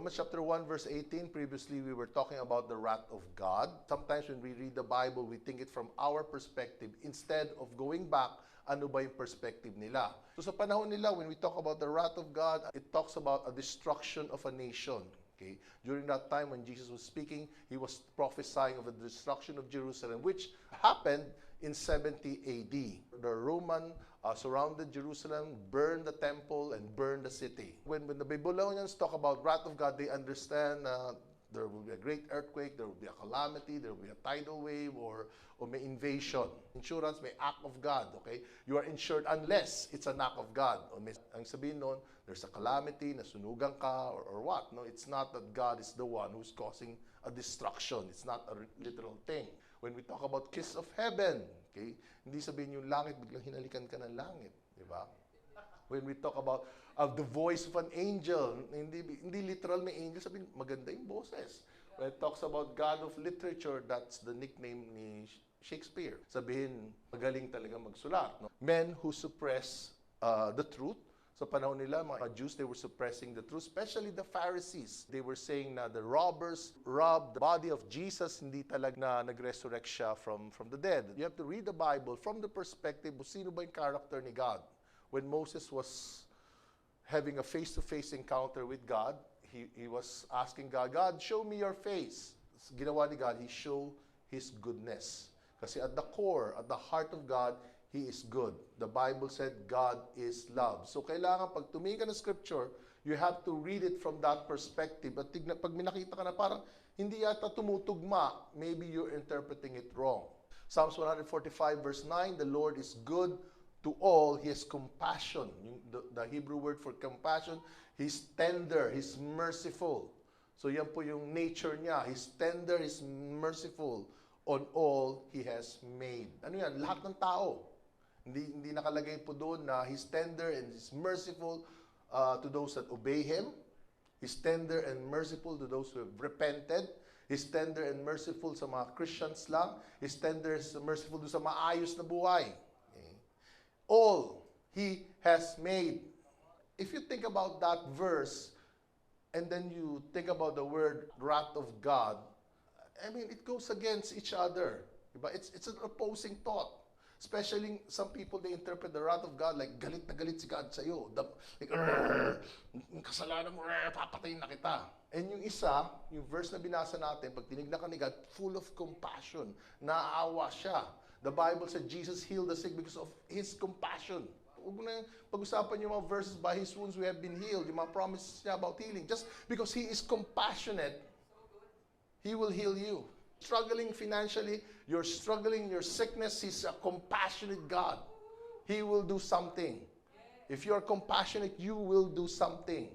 Romans chapter 1 verse 18, previously we were talking about the wrath of God. Sometimes when we read the Bible, we think it from our perspective instead of going back, ano ba yung perspective nila. So sa panahon nila, when we talk about the wrath of God, it talks about a destruction of a nation. Okay? During that time when Jesus was speaking, he was prophesying of the destruction of Jerusalem, which happened in 70 AD. The Roman surrounded Jerusalem, burned the temple, and burned the city. When the Babylonians talk about wrath of God, they understand there will be a great earthquake, there will be a calamity, there will be a tidal wave, or may invasion. Insurance, may act of God, okay? You are insured unless it's an act of God. O may, ang sabihin nun, there's a calamity, nasunugan ka, or what? No, it's not that God is the one who's causing a destruction. It's not a literal thing. When we talk about kiss of heaven, okay, hindi sabihin yung langit, biglang hinalikan ka ng langit, di ba? When we talk about the voice of an angel, hindi literal may angel, sabihin, maganda yung boses. When it talks about God of literature, that's the nickname ni Shakespeare. Sabihin, magaling talaga magsulat. No? Men who suppress the truth. Sa panahon nila, mga Jews, they were suppressing the truth, especially the Pharisees. They were saying na the robbers robbed the body of Jesus, hindi talaga na nag-resurrect siya from the dead. You have to read the Bible from the perspective of sino ba yung character ni God. When Moses was having a face-to-face encounter with God, he was asking God, God, show me your face. Ginawa ni God, he showed his goodness. Kasi at the core, at the heart of God, He is good. The Bible said God is love. So kailangan pag tumingin ka ng scripture, you have to read it from that perspective. At pag minakita ka na parang hindi yata tumutugma, maybe you're interpreting it wrong. Psalms 145 verse 9, the Lord is good to all. He has compassion. The Hebrew word for compassion, He's tender, He's merciful. So yan po yung nature niya. He's tender, He's merciful on all He has made. Ano yan? Lahat ng tao. Hindi nakalagay po doon na He's tender and He's merciful to those that obey Him. He's tender and merciful to those who have repented. He's tender and merciful sa mga Christians lang. He's tender and merciful do sa maayos na buhay. Okay. All He has made. If you think about that verse, and then you think about the word wrath of God, I mean, it goes against each other. Diba? It's an opposing thought. Especially some people, they interpret the wrath of God like galit na galit si God sa'yo. Like, kasalanan mo, papatayin na kita. And yung isa, yung verse na binasa natin, pag tinignan ka ni God, full of compassion. Naaawa siya. The Bible said Jesus healed the sick because of His compassion. Huwag mo na pag-usapan yung mga verses, by His wounds we have been healed. Yung mga promises niya about healing. Just because He is compassionate, He will heal you. Struggling financially, you're struggling in your sickness, He's a compassionate God. He will do something. If you're compassionate, you will do something.